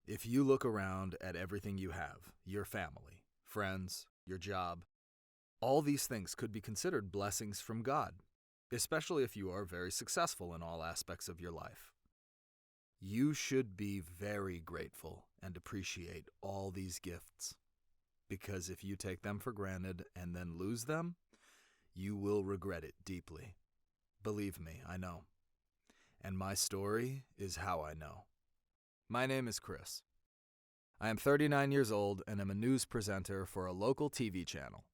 If you look around at everything you have, your family, friends, your job, all these things could be considered blessings from God, especially if you are very successful in all aspects of your life. You should be very grateful and appreciate all these gifts, because if you take them for granted and then lose them, you will regret it deeply. Believe me, I know. And my story is how I know. My name is Chris. I am 39 years old and am a news presenter for a local TV channel.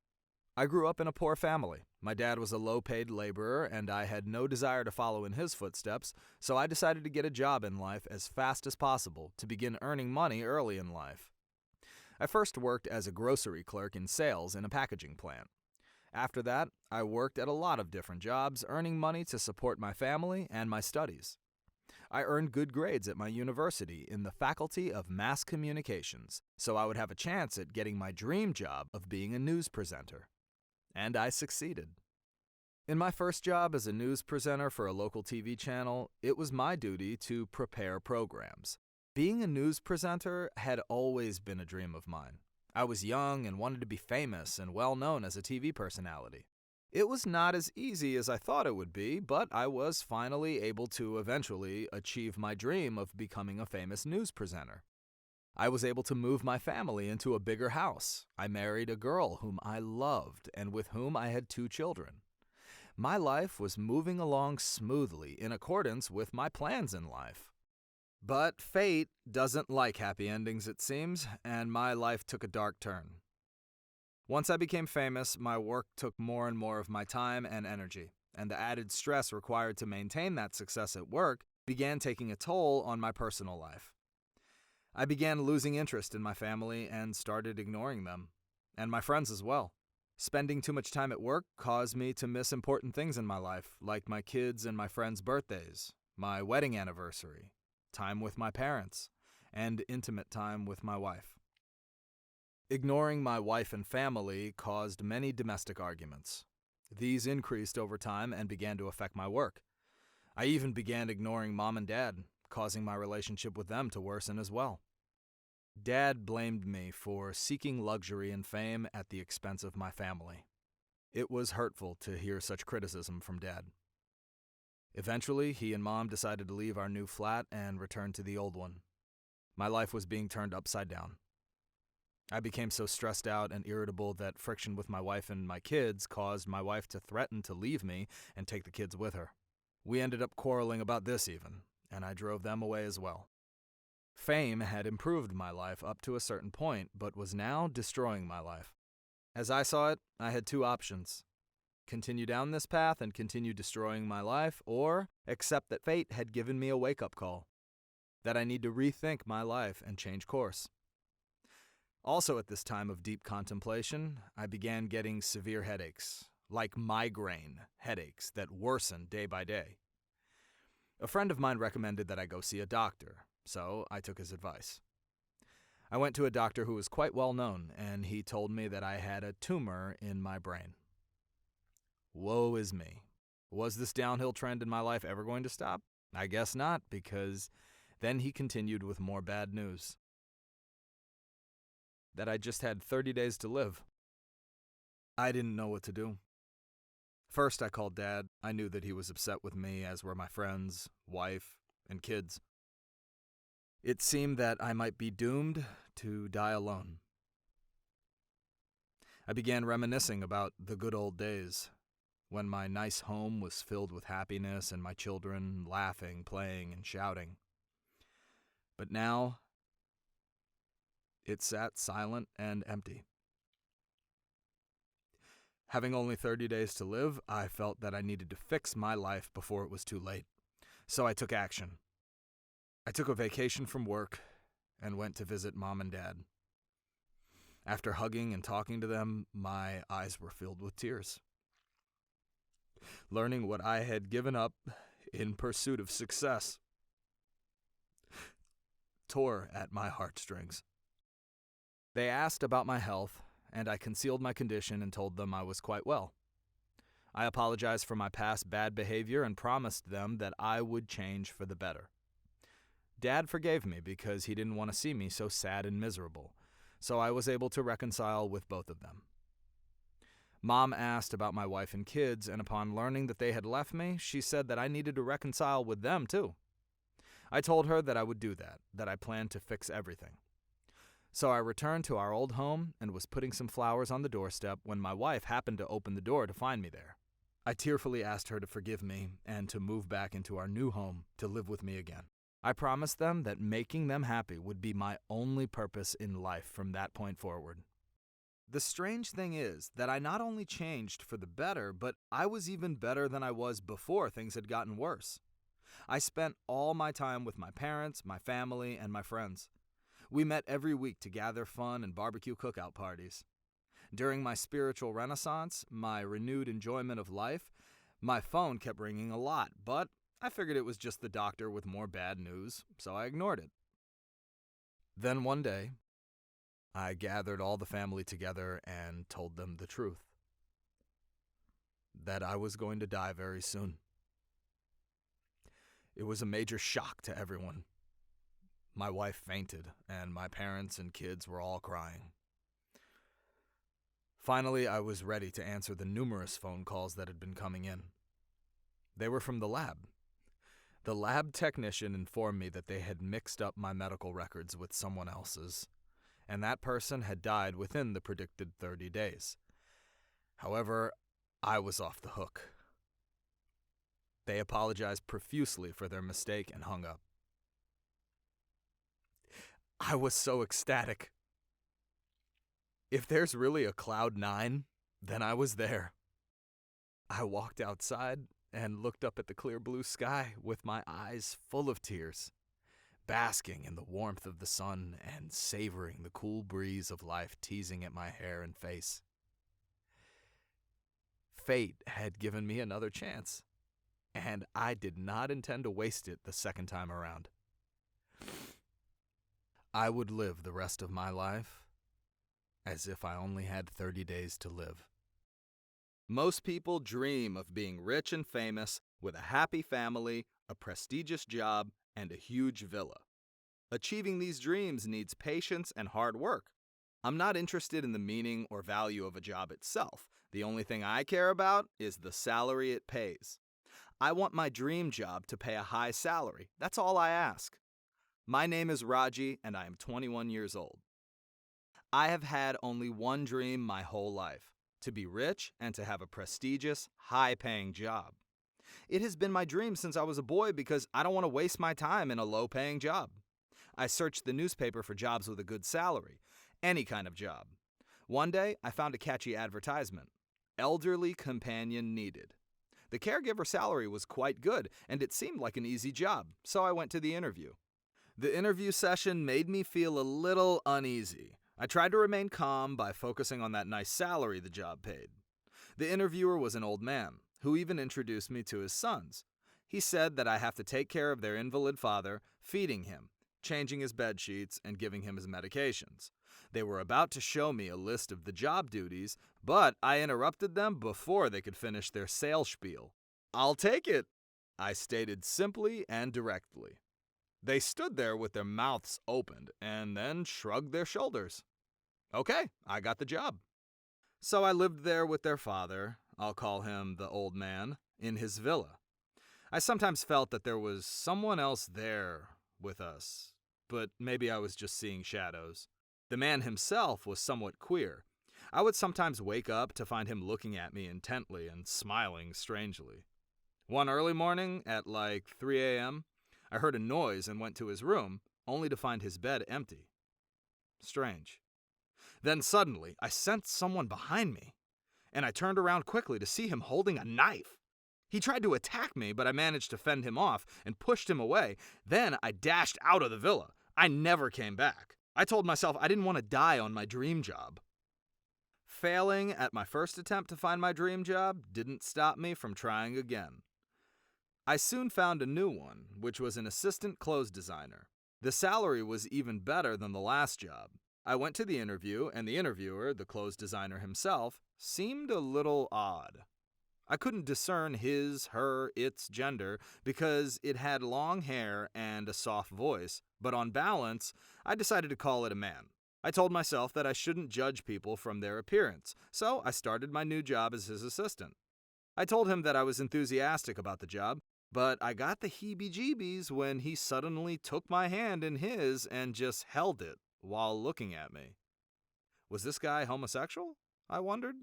I grew up in a poor family. My dad was a low-paid laborer, and I had no desire to follow in his footsteps, so I decided to get a job in life as fast as possible to begin earning money early in life. I first worked as a grocery clerk in sales in a packaging plant. After that, I worked at a lot of different jobs, earning money to support my family and my studies. I earned good grades at my university in the Faculty of Mass Communications, so I would have a chance at getting my dream job of being a news presenter. And I succeeded. In my first job as a news presenter for a local TV channel, it was my duty to prepare programs. Being a news presenter had always been a dream of mine. I was young and wanted to be famous and well known as a TV personality. It was not as easy as I thought it would be, but I was finally able to eventually achieve my dream of becoming a famous news presenter. I was able to move my family into a bigger house. I married a girl whom I loved and with whom I had 2 children. My life was moving along smoothly in accordance with my plans in life. But fate doesn't like happy endings, it seems, and my life took a dark turn. Once I became famous, my work took more and more of my time and energy, and the added stress required to maintain that success at work began taking a toll on my personal life. I began losing interest in my family and started ignoring them, and my friends as well. Spending too much time at work caused me to miss important things in my life, like my kids' and my friends' birthdays, my wedding anniversary, time with my parents, and intimate time with my wife. Ignoring my wife and family caused many domestic arguments. These increased over time and began to affect my work. I even began ignoring Mom and Dad, causing my relationship with them to worsen as well. Dad blamed me for seeking luxury and fame at the expense of my family. It was hurtful to hear such criticism from Dad. Eventually, he and Mom decided to leave our new flat and return to the old one. My life was being turned upside down. I became so stressed out and irritable that friction with my wife and my kids caused my wife to threaten to leave me and take the kids with her. We ended up quarreling about this even, and I drove them away as well. Fame had improved my life up to a certain point, but was now destroying my life. As I saw it, I had 2 options. Continue down this path and continue destroying my life, or accept that fate had given me a wake-up call, that I need to rethink my life and change course. Also at this time of deep contemplation, I began getting severe headaches, like migraine headaches that worsened day by day. A friend of mine recommended that I go see a doctor, so I took his advice. I went to a doctor who was quite well known, and he told me that I had a tumor in my brain. Woe is me. Was this downhill trend in my life ever going to stop? I guess not, because then he continued with more bad news. That I just had 30 days to live. I didn't know what to do. First, I called Dad. I knew that he was upset with me, as were my friends, wife, and kids. It seemed that I might be doomed to die alone. I began reminiscing about the good old days, when my nice home was filled with happiness and my children laughing, playing, and shouting. But now, it sat silent and empty. Having only 30 days to live, I felt that I needed to fix my life before it was too late. So I took action. I took a vacation from work and went to visit Mom and Dad. After hugging and talking to them, my eyes were filled with tears. Learning what I had given up in pursuit of success tore at my heartstrings. They asked about my health, and I concealed my condition and told them I was quite well. I apologized for my past bad behavior and promised them that I would change for the better. Dad forgave me because he didn't want to see me so sad and miserable, so I was able to reconcile with both of them. Mom asked about my wife and kids, and upon learning that they had left me, she said that I needed to reconcile with them too. I told her that I would do that I planned to fix everything. So I returned to our old home and was putting some flowers on the doorstep when my wife happened to open the door to find me there. I tearfully asked her to forgive me and to move back into our new home to live with me again. I promised them that making them happy would be my only purpose in life from that point forward. The strange thing is that I not only changed for the better, but I was even better than I was before things had gotten worse. I spent all my time with my parents, my family, and my friends. We met every week to gather fun and barbecue cookout parties. During my spiritual renaissance, my renewed enjoyment of life, my phone kept ringing a lot, but I figured it was just the doctor with more bad news, so I ignored it. Then one day, I gathered all the family together and told them the truth. That I was going to die very soon. It was a major shock to everyone. My wife fainted, and my parents and kids were all crying. Finally, I was ready to answer the numerous phone calls that had been coming in. They were from the lab. The lab technician informed me that they had mixed up my medical records with someone else's, and that person had died within the predicted 30 days. However, I was off the hook. They apologized profusely for their mistake and hung up. I was so ecstatic. If there's really a cloud 9, then I was there. I walked outside and looked up at the clear blue sky with my eyes full of tears, basking in the warmth of the sun and savoring the cool breeze of life teasing at my hair and face. Fate had given me another chance, and I did not intend to waste it the second time around. I would live the rest of my life as if I only had 30 days to live. Most people dream of being rich and famous with a happy family, a prestigious job, and a huge villa. Achieving these dreams needs patience and hard work. I'm not interested in the meaning or value of a job itself. The only thing I care about is the salary it pays. I want my dream job to pay a high salary. That's all I ask. My name is Raji, and I am 21 years old. I have had only one dream my whole life: to be rich and to have a prestigious, high-paying job. It has been my dream since I was a boy because I don't want to waste my time in a low-paying job. I searched the newspaper for jobs with a good salary, any kind of job. One day, I found a catchy advertisement: elderly companion needed. The caregiver salary was quite good, and it seemed like an easy job, so I went to the interview. The interview session made me feel a little uneasy. I tried to remain calm by focusing on that nice salary the job paid. The interviewer was an old man, who even introduced me to his sons. He said that I have to take care of their invalid father, feeding him, changing his bed sheets, and giving him his medications. They were about to show me a list of the job duties, but I interrupted them before they could finish their sales spiel. "I'll take it," I stated simply and directly. They stood there with their mouths opened and then shrugged their shoulders. Okay, I got the job. So I lived there with their father, I'll call him the old man, in his villa. I sometimes felt that there was someone else there with us, but maybe I was just seeing shadows. The man himself was somewhat queer. I would sometimes wake up to find him looking at me intently and smiling strangely. One early morning at like 3 a.m., I heard a noise and went to his room, only to find his bed empty. Strange. Then suddenly, I sensed someone behind me, and I turned around quickly to see him holding a knife. He tried to attack me, but I managed to fend him off and pushed him away. Then I dashed out of the villa. I never came back. I told myself I didn't want to die on my dream job. Failing at my first attempt to find my dream job didn't stop me from trying again. I soon found a new one, which was an assistant clothes designer. The salary was even better than the last job. I went to the interview, and the interviewer, the clothes designer himself, seemed a little odd. I couldn't discern his, her, its gender because it had long hair and a soft voice, but on balance, I decided to call it a man. I told myself that I shouldn't judge people from their appearance, so I started my new job as his assistant. I told him that I was enthusiastic about the job, but I got the heebie-jeebies when he suddenly took my hand in his and just held it while looking at me. Was this guy homosexual? I wondered.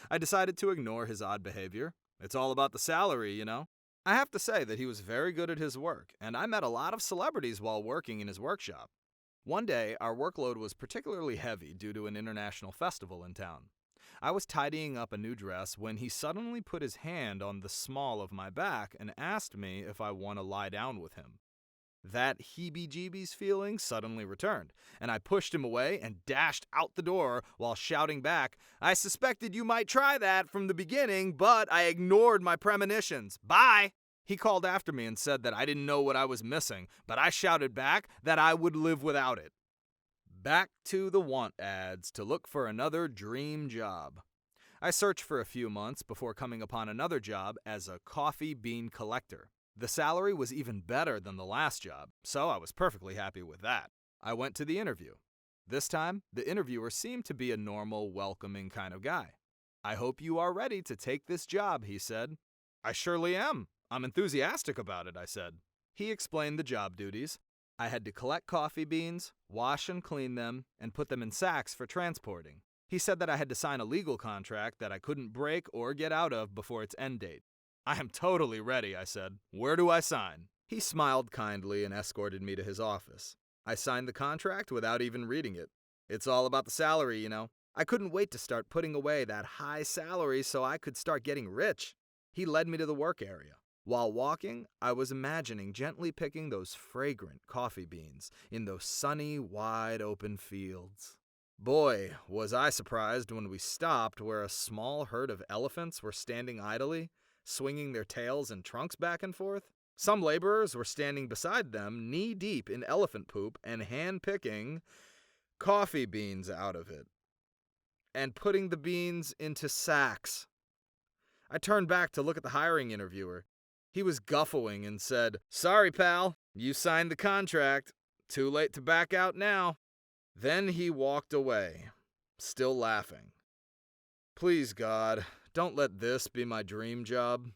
I decided to ignore his odd behavior. It's all about the salary, you know. I have to say that he was very good at his work, and I met a lot of celebrities while working in his workshop. One day, our workload was particularly heavy due to an international festival in town. I was tidying up a new dress when he suddenly put his hand on the small of my back and asked me if I want to lie down with him. That heebie-jeebies feeling suddenly returned, and I pushed him away and dashed out the door while shouting back, "I suspected you might try that from the beginning, but I ignored my premonitions. Bye!" He called after me and said that I didn't know what I was missing, but I shouted back that I would live without it. Back to the want ads to look for another dream job. I searched for a few months before coming upon another job as a coffee bean collector. The salary was even better than the last job, so I was perfectly happy with that. I went to the interview. This time, the interviewer seemed to be a normal, welcoming kind of guy. "I hope you are ready to take this job," he said. "I surely am. I'm enthusiastic about it," I said. He explained the job duties. I had to collect coffee beans, wash and clean them, and put them in sacks for transporting. He said that I had to sign a legal contract that I couldn't break or get out of before its end date. "I am totally ready," I said. "Where do I sign?" He smiled kindly and escorted me to his office. I signed the contract without even reading it. It's all about the salary, you know. I couldn't wait to start putting away that high salary so I could start getting rich. He led me to the work area. While walking, I was imagining gently picking those fragrant coffee beans in those sunny, wide open fields. Boy, was I surprised when we stopped where a small herd of elephants were standing idly, swinging their tails and trunks back and forth. Some laborers were standing beside them, knee-deep in elephant poop and hand-picking coffee beans out of it, and putting the beans into sacks. I turned back to look at the hiring interviewer. He was guffawing and said, "Sorry, pal, you signed the contract. Too late to back out now." Then he walked away, still laughing. Please, God, don't let this be my dream job.